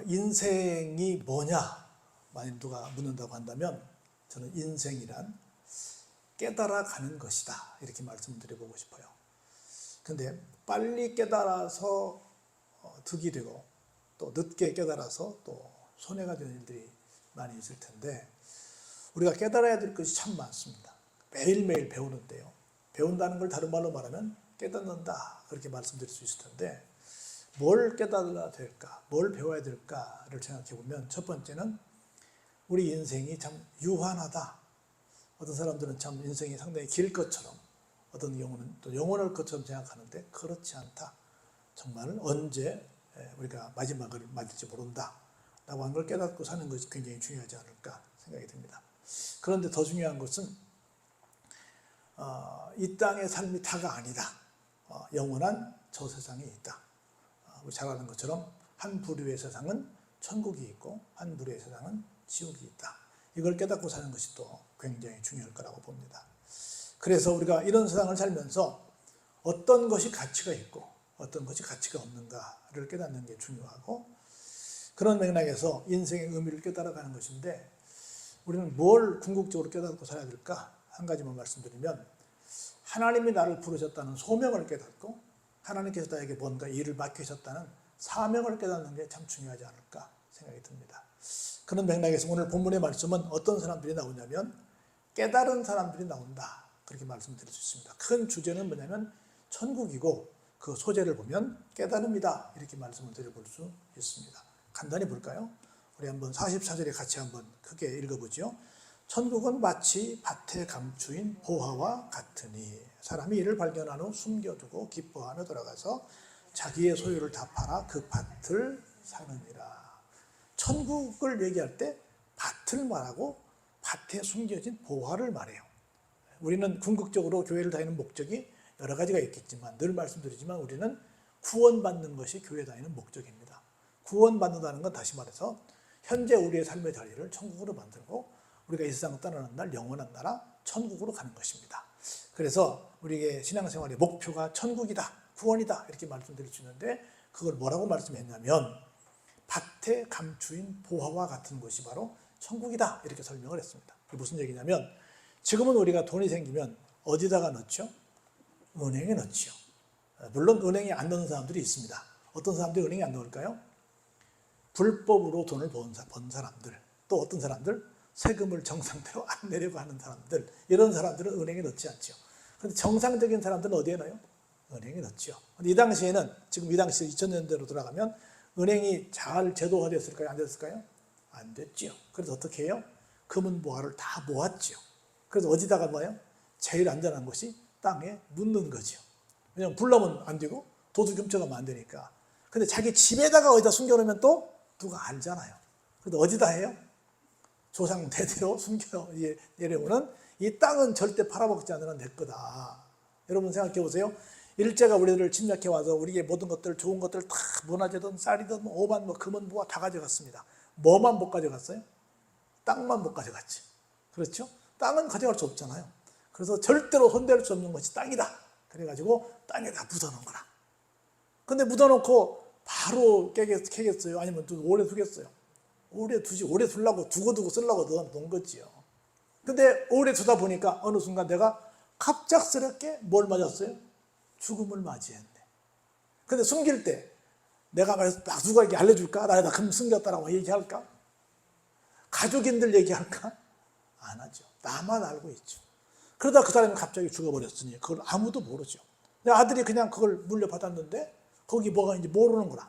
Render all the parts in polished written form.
인생이 뭐냐? 만약 누가 묻는다고 한다면 저는 인생이란 깨달아가는 것이다. 이렇게 말씀을 드려보고 싶어요. 근데 빨리 깨달아서 득이 되고 또 늦게 깨달아서 또 손해가 되는 일들이 많이 있을 텐데 우리가 깨달아야 될 것이 참 많습니다. 매일매일 배우는데요. 배운다는 걸 다른 말로 말하면 깨닫는다. 그렇게 말씀드릴 수 있을 텐데 뭘 깨달아야 될까? 뭘 배워야 될까를 생각해 보면 첫 번째는 우리 인생이 참 유한하다. 어떤 사람들은 참 인생이 상당히 길 것처럼 어떤 경우는 또 영원할 것처럼 생각하는데 그렇지 않다. 정말 언제 우리가 마지막을 맞을지 모른다. 라고 하는 걸 깨닫고 사는 것이 굉장히 중요하지 않을까 생각이 듭니다. 그런데 더 중요한 것은 이 땅의 삶이 다가 아니다. 영원한 저 세상이 있다. 우리 잘 아는 것처럼 한 부류의 세상은 천국이 있고 한 부류의 세상은 지옥이 있다. 이걸 깨닫고 사는 것이 또 굉장히 중요할 거라고 봅니다. 그래서 우리가 이런 세상을 살면서 어떤 것이 가치가 있고 어떤 것이 가치가 없는가를 깨닫는 게 중요하고 그런 맥락에서 인생의 의미를 깨달아가는 것인데 우리는 뭘 궁극적으로 깨닫고 살아야 될까? 한 가지만 말씀드리면 하나님이 나를 부르셨다는 소명을 깨닫고 하나님께서 나에게 뭔가 일을 맡기셨다는 사명을 깨닫는 게 참 중요하지 않을까 생각이 듭니다. 그런 맥락에서 오늘 본문의 말씀은 어떤 사람들이 나오냐면 깨달은 사람들이 나온다. 그렇게 말씀드릴 수 있습니다. 큰 주제는 뭐냐면 천국이고 그 소재를 보면 깨달음이다. 이렇게 말씀을 드려볼 수 있습니다. 간단히 볼까요? 우리 한번 44절에 같이 한번 크게 읽어보죠. 천국은 마치 밭에 감추인 보화와 같으니 사람이 이를 발견한 후 숨겨두고 기뻐하며 돌아가서 자기의 소유를 다 팔아 그 밭을 사느니라. 천국을 얘기할 때 밭을 말하고 밭에 숨겨진 보화를 말해요. 우리는 궁극적으로 교회를 다니는 목적이 여러 가지가 있겠지만 늘 말씀드리지만 우리는 구원받는 것이 교회 다니는 목적입니다. 구원받는다는 건 다시 말해서 현재 우리의 삶의 자리를 천국으로 만들고 우리가 이 세상을 떠나는 날 영원한 나라 천국으로 가는 것입니다. 그래서 우리의 신앙생활의 목표가 천국이다, 구원이다 이렇게 말씀드릴 수 있는데 그걸 뭐라고 말씀했냐면 밭에 감추인 보화와 같은 것이 바로 천국이다 이렇게 설명을 했습니다. 이게 무슨 얘기냐면 지금은 우리가 돈이 생기면 어디다가 넣죠? 은행에 넣죠. 물론 은행에 안 넣는 사람들이 있습니다. 어떤 사람들이 은행에 안 넣을까요? 불법으로 돈을 번 사람들, 또 어떤 사람들 세금을 정상대로 안 내려고 하는 사람들, 이런 사람들은 은행에 넣지 않죠. 그런데 정상적인 사람들은 어디에 넣어요? 은행에 넣죠. 근데 이 당시에는 지금 이 당시 2000년대로 돌아가면 은행이 잘 제도화됐을까요? 안 됐을까요? 안 됐죠. 그래서 어떻게 해요? 금은 보화를 다 모았죠. 그래서 어디다가 모아요? 제일 안전한 것이 땅에 묻는 거죠. 왜냐하면 불나면 안 되고 도둑이 훔쳐가면 안 되니까. 근데 자기 집에다가 어디다 숨겨놓으면 또 누가 알잖아요. 그래서 어디다 해요? 조상 대대로 숨겨 내려오는 이 땅은 절대 팔아먹지 않으면 내 거다. 여러분 생각해 보세요. 일제가 우리를 침략해 와서 우리의 모든 것들, 좋은 것들 다 문화재든 쌀이든 오만 금은 보화 다 가져갔습니다. 뭐만 못 가져갔어요? 땅만 못 가져갔지. 그렇죠? 땅은 가져갈 수 없잖아요. 그래서 절대로 손댈 수 없는 것이 땅이다. 그래가지고 땅에다 묻어놓은 거라. 근데 묻어놓고 바로 캐겠어요? 아니면 또 오래 두겠어요? 오래 두려고 두고 쓰려고 넣어놓은 거지요. 근데 오래 두다 보니까 어느 순간 내가 갑작스럽게 뭘 맞았어요? 죽음을 맞이했네. 근데 숨길 때 내가 말해서 막 누구에게 알려줄까? 나에다 금 숨겼다라고 얘기할까? 가족인들 얘기할까? 안 하죠. 나만 알고 있죠. 그러다 그 사람이 갑자기 죽어버렸으니 그걸 아무도 모르죠. 내 아들이 그냥 그걸 물려받았는데 거기 뭐가 있는지 모르는 거라.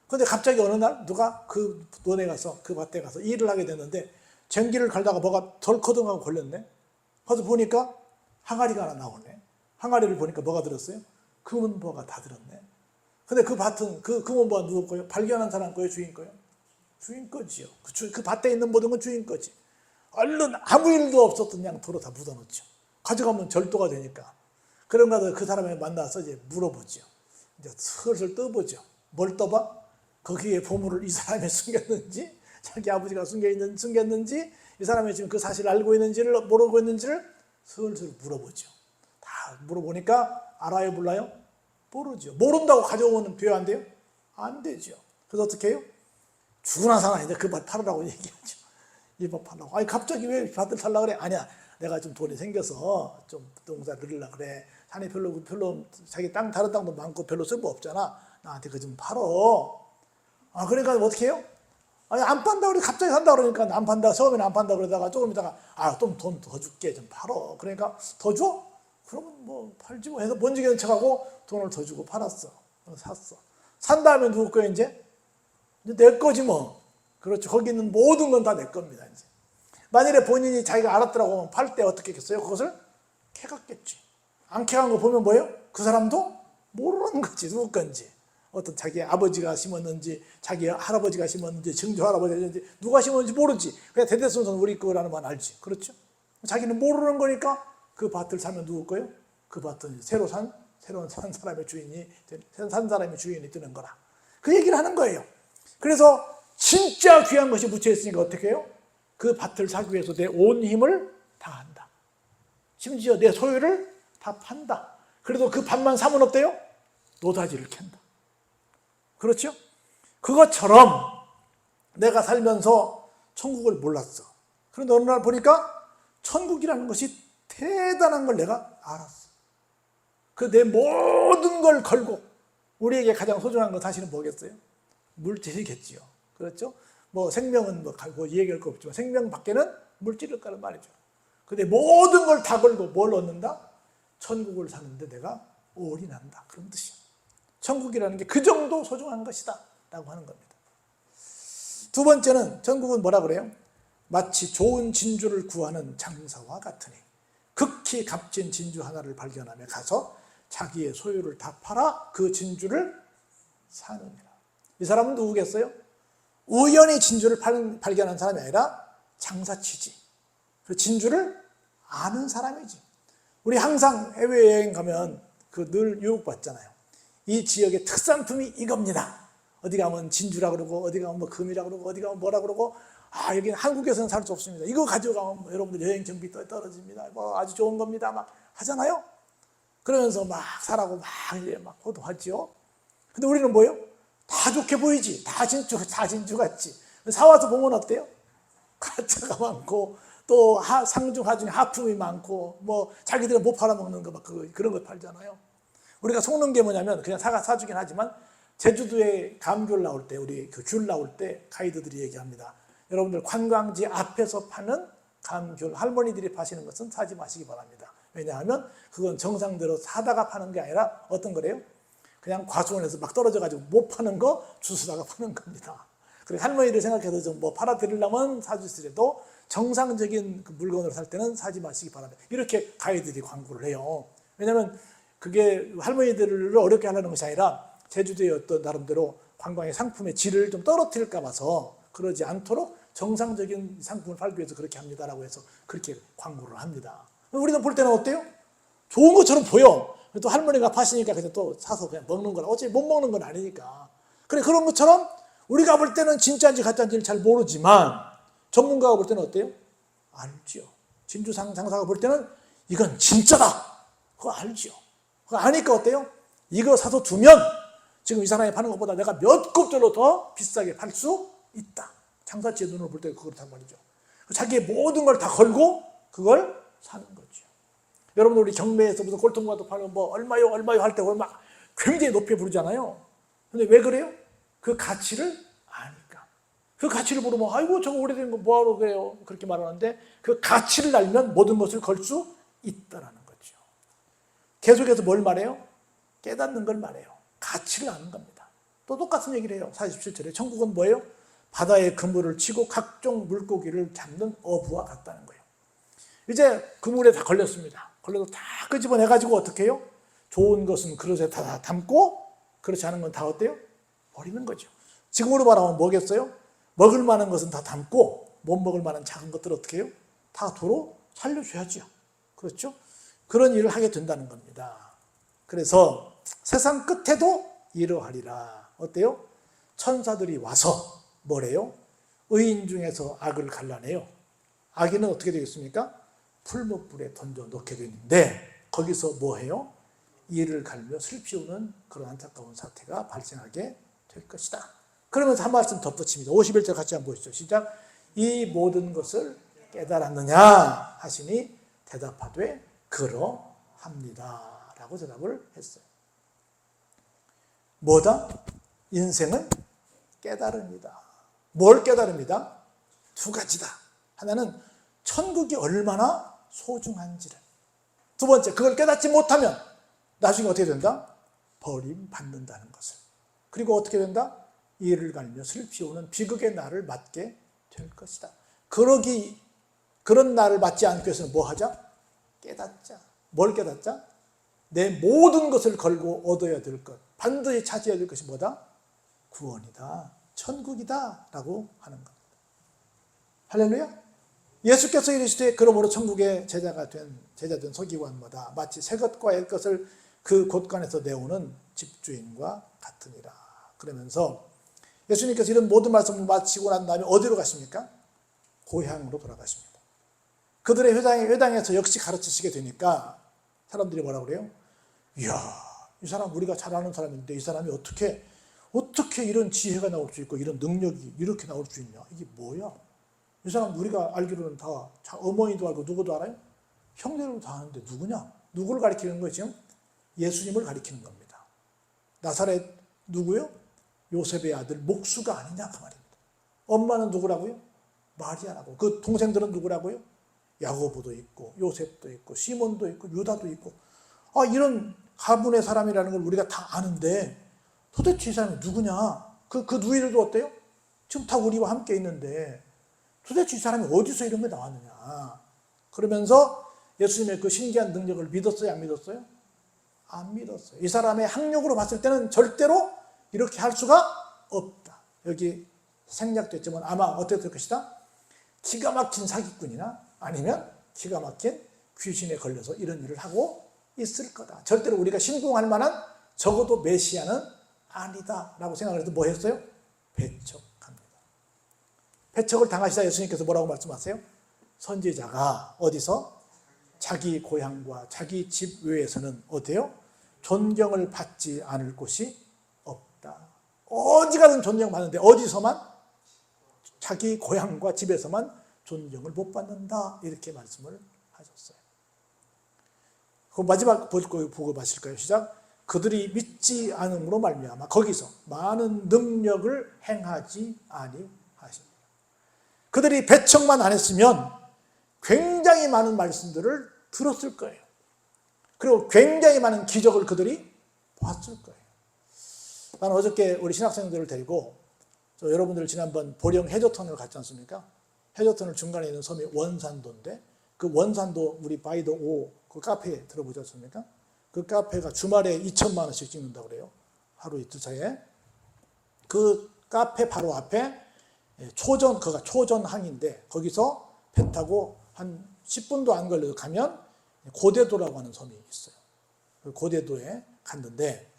근데 갑자기 어느 날 누가 그 논에 가서 그 밭에 가서 일을 하게 됐는데 쟁기를 갈다가 뭐가 덜커덩하고 걸렸네. 가서 보니까 항아리가 하나 나오네. 항아리를 보니까 뭐가 들었어요? 금은보화가 다 들었네. 근데 그 밭은 그 금은보화 누구 거예요? 발견한 사람 거예요? 주인 거예요? 주인 거지요. 그 밭에 있는 모든 건 주인 거지. 얼른 아무 일도 없었던 그냥 도로 다 묻어놓죠. 가져가면 절도가 되니까. 그런가 그 사람을 만나서 이제 물어보죠. 이제 슬슬 떠보죠. 뭘 떠봐? 거기에 보물을 이 사람이 숨겼는지, 자기 아버지가 숨겼는지, 이 사람이 지금 그 사실을 알고 있는지를 모르고 있는지를 슬슬 물어보죠. 다 물어보니까 알아요, 몰라요? 모르죠. 모른다고 가져오면 돼요, 안 돼요? 안 되죠. 그래서 어떻게 해요? 죽으나 사나 이제 그 밭 팔으라고 얘기하죠. 이 밭 팔라고. 아니 갑자기 왜 밭을 살라 그래? 아니야. 내가 좀 돈이 생겨서 좀 농사를 늘으려 그래. 산이 별로 자기 땅 다른 땅도 많고 별로 쓸모 없잖아. 나한테 그 좀 팔어. 아 그러니까 어떻게 해요? 아니 안 판다 그래. 갑자기 산다 그러니까 안 판다. 처음에는 안 판다 그러다가 조금 있다가 좀 돈 더 줄게 좀 팔어. 그러니까 더 줘? 그러면 뭐 팔지 뭐 해서 먼지게 척하고 돈을 더 주고 팔았어. 샀어. 산 다음에 누구 거야 이제 내 거지 뭐. 그렇죠. 거기 있는 모든 건 다 내 겁니다 이제. 만일에 본인이 자기가 알았더라고 하면 팔 때 어떻게 했겠어요? 그것을 캐갔겠지. 안 캐간 거 보면 뭐예요? 그 사람도 모르는 거지 누구 건지. 어떤 자기 아버지가 심었는지 자기 할아버지가 심었는지 증조 할아버지인지 누가 심었는지 모르지. 그냥 대대손손 우리 거라는 말 알지. 그렇죠? 자기는 모르는 거니까 그 밭을 사면 누구 거예요? 그 밭은 새로운 산 사람의 주인이 되는 거라. 그 얘기를 하는 거예요. 그래서 진짜 귀한 것이 묻혀 있으니까 어떻게 해요? 그 밭을 사기 위해서 내 온 힘을 다한다. 심지어 내 소유를 다 판다. 그래도 그 밭만 사면 어때요? 노다지를 캔다. 그렇죠? 그것처럼 내가 살면서 천국을 몰랐어. 그런데 어느 날 보니까 천국이라는 것이 대단한 걸 내가 알았어. 그 내 모든 걸 걸고 우리에게 가장 소중한 건 사실은 뭐겠어요? 물질이겠지요. 그렇죠? 뭐 생명은 뭐 얘기할 거 없지만 생명 밖에는 물질일 거란 말이죠. 근데 모든 걸 다 걸고 뭘 얻는다? 천국을 사는데 내가 올인한다. 그런 뜻이야. 천국이라는 게 그 정도 소중한 것이다 라고 하는 겁니다. 두 번째는 천국은 뭐라 그래요? 마치 좋은 진주를 구하는 장사와 같으니 극히 값진 진주 하나를 발견하며 가서 자기의 소유를 다 팔아 그 진주를 사느니라. 이 사람은 누구겠어요? 우연히 진주를 발견한 사람이 아니라 장사치지. 그 진주를 아는 사람이지. 우리 항상 해외여행 가면 늘 유혹받잖아요. 이 지역의 특산품이 이겁니다. 어디 가면 진주라 그러고 어디 가면 뭐 금이라 그러고 어디 가면 뭐라 그러고 여기는 한국에서는 살 수 없습니다. 이거 가져가면 뭐 여러분들 여행 경비 떨어집니다. 뭐 아주 좋은 겁니다. 막 하잖아요. 그러면서 막 사라고 막 호도하죠. 근데 우리는 뭐예요? 다 좋게 보이지. 다 진주 같지. 사와서 보면 어때요? 가짜가 많고 또 상중 하중에 하품이 많고 뭐 자기들은 못 팔아먹는 거 막 그런 거 팔잖아요. 우리가 속는 게 뭐냐면 그냥 사주긴 하지만 제주도에 감귤 나올 때 우리 귤 나올 때 가이드들이 얘기합니다. 여러분들 관광지 앞에서 파는 감귤 할머니들이 파시는 것은 사지 마시기 바랍니다. 왜냐하면 그건 정상대로 사다가 파는 게 아니라 어떤 거래요? 그냥 과수원에서 막 떨어져가지고 못 파는 거 주스다가 파는 겁니다. 그리고 할머니들 생각해서 좀 뭐 팔아드리려면 사주시더라도 정상적인 그 물건을 살 때는 사지 마시기 바랍니다. 이렇게 가이드들이 광고를 해요. 왜냐하면 그게 할머니들을 어렵게 하려는 것이 아니라 제주도의 어떤 나름대로 관광의 상품의 질을 좀 떨어뜨릴까 봐서 그러지 않도록 정상적인 상품을 팔기 위해서 그렇게 합니다라고 해서 그렇게 광고를 합니다. 우리는 볼 때는 어때요? 좋은 것처럼 보여. 또 할머니가 파시니까 그냥 또 사서 그냥 먹는 거라. 어차피 못 먹는 건 아니니까. 그런 것처럼 우리가 볼 때는 진짜인지 가짜인지를 잘 모르지만 전문가가 볼 때는 어때요? 알죠. 진주 장사가 볼 때는 이건 진짜다. 그거 알죠. 그거 아니까 어때요? 이거 사서 두면 지금 이 사람이 파는 것보다 내가 몇 곱절로 더 비싸게 팔 수 있다. 장사치의 눈으로 볼 때 그렇단 말이죠. 자기의 모든 걸 다 걸고 그걸 사는 거죠. 여러분 우리 경매에서 무슨 꼴통과도 팔면 뭐 얼마요 할 때 막 굉장히 높이 부르잖아요. 근데 왜 그래요? 그 가치를 아니까. 그 가치를 모르면 아이고 저거 오래된 거 뭐하러 그래요? 그렇게 말하는데 그 가치를 알면 모든 것을 걸 수 있다라는 거죠. 계속해서 뭘 말해요? 깨닫는 걸 말해요. 가치를 아는 겁니다. 또 똑같은 얘기를 해요. 47절에 천국은 뭐예요? 바다에 그물을 치고 각종 물고기를 잡는 어부와 같다는 거예요. 이제 그물에 다 걸렸습니다. 걸려서 다 끄집어내가지고 어떻게 해요? 좋은 것은 그릇에 다 담고 그렇지 않은 건 다 어때요? 버리는 거죠. 지금으로 말하면 뭐겠어요? 먹을 만한 것은 다 담고 못 먹을 만한 작은 것들 어떻게 해요? 다 도로 살려줘야죠. 그렇죠? 그런 일을 하게 된다는 겁니다. 그래서 세상 끝에도 이러하리라. 어때요? 천사들이 와서 뭐래요? 의인 중에서 악을 갈라내요. 악인은 어떻게 되겠습니까? 풀무불에 던져 넣게 되는데 거기서 뭐해요? 이를 갈며 슬피 우는 그런 안타까운 사태가 발생하게 될 것이다. 그러면서 한 말씀 덧붙입니다. 51절 같이 한번 보시죠. 시작. 이 모든 것을 깨달았느냐 하시니 대답하되 그러합니다 라고 대답을 했어요. 뭐다? 인생은 깨달음이다. 뭘 깨달음이다? 두 가지다. 하나는 천국이 얼마나 소중한지를, 두 번째 그걸 깨닫지 못하면 나중에 어떻게 된다? 버림받는다는 것을. 그리고 어떻게 된다? 이를 갈며 슬피 오는 비극의 날을 맞게 될 것이다. 그런 날을 맞지 않기 위해서는 뭐 하자? 깨닫자. 뭘 깨닫자? 내 모든 것을 걸고 얻어야 될 것, 반드시 차지해야 될 것이 뭐다? 구원이다, 천국이다 라고 하는 겁니다. 할렐루야. 예수께서 이르시되 그러므로 천국의 제자된 서기관마다 마치 새 것과 옛 것을 그 곳간에서 내오는 집주인과 같으니라. 그러면서 예수님께서 이런 모든 말씀을 마치고 난 다음에 어디로 가십니까? 고향으로 돌아가십니다. 그들의 회당에서 역시 가르치시게 되니까 사람들이 뭐라고 그래요? 이야, 이 사람 우리가 잘 아는 사람인데 이 사람이 어떻게 이런 지혜가 나올 수 있고 이런 능력이 이렇게 나올 수 있냐? 이게 뭐야? 이 사람 우리가 알기로는 다 어머니도 알고 누구도 알아요? 형제들도 다 아는데 누구냐? 누구를 가리키는 거예요 지금? 예수님을 가리키는 겁니다. 나사렛 누구요? 요셉의 아들 목수가 아니냐 그 말입니다. 엄마는 누구라고요? 마리아라고. 그 동생들은 누구라고요? 야고보도 있고 요셉도 있고 시몬도 있고 유다도 있고. 이런 가문의 사람이라는 걸 우리가 다 아는데 도대체 이 사람이 누구냐? 그 누이들도 어때요? 지금 다 우리와 함께 있는데 도대체 이 사람이 어디서 이런 게 나왔느냐? 그러면서 예수님의 그 신기한 능력을 믿었어요? 안 믿었어요? 안 믿었어요. 이 사람의 학력으로 봤을 때는 절대로 이렇게 할 수가 없다. 여기 생략됐지만 아마 어떻게 될 것이다? 기가 막힌 사기꾼이나 아니면 기가 막힌 귀신에 걸려서 이런 일을 하고 있을 거다. 절대로 우리가 신봉할 만한 적어도 메시아는 아니다 라고 생각을 해서 뭐 했어요? 배척합니다. 배척을 당하시다 예수님께서 뭐라고 말씀하세요? 선지자가 어디서? 자기 고향과 자기 집 외에서는 어때요? 존경을 받지 않을 곳이 없다. 어디 가든 존경받는데 어디서만? 자기 고향과 집에서만 존경을 못 받는다. 이렇게 말씀을 하셨어요. 그 마지막 보고 마실까요? 시작. 그들이 믿지 않음으로 말미암아 거기서 많은 능력을 행하지 아니하십니다. 그들이 배척만 안 했으면 굉장히 많은 말씀들을 들었을 거예요. 그리고 굉장히 많은 기적을 그들이 봤을 거예요. 나는 어저께 우리 신학생들을 데리고 여러분들 지난번 보령 해저턴을 갔지 않습니까? 해저턴을 중간에 있는 섬이 원산도인데 그 원산도 우리 바이더 오 그 카페에 들어보지 않습니까? 그 카페가 주말에 2천만 원씩 찍는다고 그래요. 하루 이틀 사이에. 그 카페 바로 앞에 거기가 초전항인데 거기서 배 타고 한 10분도 안 걸려서 가면 고대도라고 하는 섬이 있어요. 그 고대도에 갔는데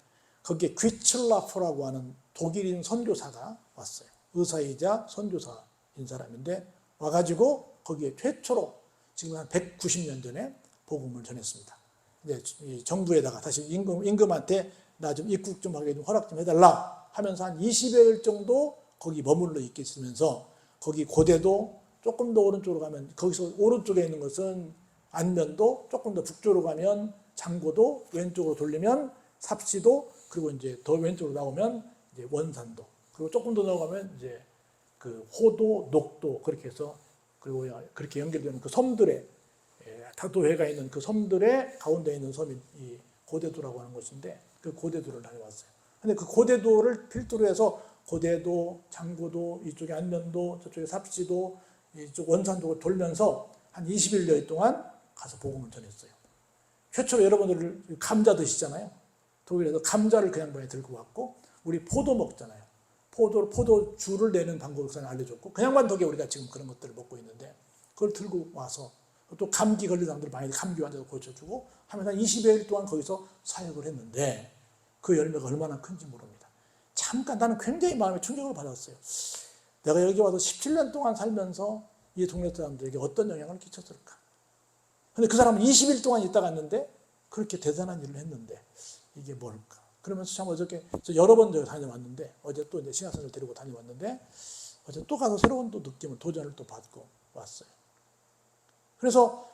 거기에 귀칠라포라고 하는 독일인 선교사가 왔어요. 의사이자 선교사인 사람인데 와가지고 거기에 최초로 지금 한 190년 전에 복음을 전했습니다. 이제 이 정부에다가 다시 임금한테 나 좀 입국 좀 하게 좀 허락 좀 해달라 하면서 한 20여일 정도 거기 머물러 있게 있으면서 거기 고대도 조금 더 오른쪽으로 가면 거기서 오른쪽에 있는 것은 안면도, 조금 더 북쪽으로 가면 장고도, 왼쪽으로 돌리면 삽시도, 그리고 이제 더 왼쪽으로 나오면 이제 원산도, 그리고 조금 더 나가면 이제 그 호도, 녹도 그렇게 해서 그리고 그렇게 연결되는 그 섬들의 다도회가 있는 그 섬들의 가운데 있는 섬이 이 고대도라고 하는 곳인데 그 고대도를 다녀왔어요. 근데 그 고대도를 필두로 해서 고대도, 장고도, 이쪽에 안면도, 저쪽에 삽시도, 이쪽 원산도를 돌면서 한 20일 동안 가서 복음을 전했어요. 최초로 여러분들 감자 드시잖아요. 독일에서 감자를 그 양반이 들고 왔고 우리 포도 먹잖아요. 포도주를 내는 방법을 그냥 알려줬고 그 양반 덕에 우리가 지금 그런 것들을 먹고 있는데 그걸 들고 와서 또 감기 걸린 사람들 많이 감기 환자도 고쳐주고 하면서 한 20여일 동안 거기서 사역을 했는데 그 열매가 얼마나 큰지 모릅니다. 잠깐 나는 굉장히 마음에 충격을 받았어요. 내가 여기 와서 17년 동안 살면서 이 동네 사람들에게 어떤 영향을 끼쳤을까. 근데 그 사람은 20일 동안 있다 갔는데 그렇게 대단한 일을 했는데 이게 뭘까. 그러면서 참 어저께 여러 번 다녀왔는데 어제 또 이제 신학생을 데리고 다녀왔는데 어제 또 가서 새로운 또 느낌을 도전을 또 받고 왔어요. 그래서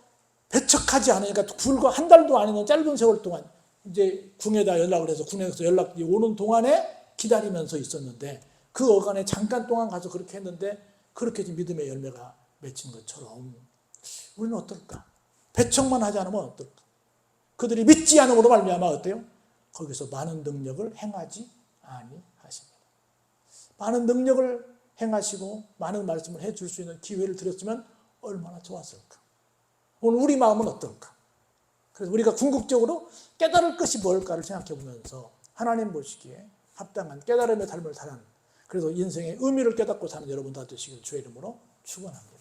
배척하지 않으니까 불과 한 달도 아니면 짧은 세월 동안 이제 궁에다 연락을 해서 군에서 연락이 오는 동안에 기다리면서 있었는데 그 어간에 잠깐 동안 가서 그렇게 했는데 그렇게 믿음의 열매가 맺힌 것처럼 우리는 어떨까? 배척만 하지 않으면 어떨까? 그들이 믿지 않음으로 말미암아 어때요? 거기서 많은 능력을 행하지 아니하십니다. 많은 능력을 행하시고 많은 말씀을 해줄 수 있는 기회를 드렸으면 얼마나 좋았을까? 오늘 우리 마음은 어떨까? 그래서 우리가 궁극적으로 깨달을 것이 뭘까를 생각해 보면서 하나님 보시기에 합당한 깨달음의 삶을 사는 그래서 인생의 의미를 깨닫고 사는 여러분 다 되시길 주의 이름으로 축원합니다.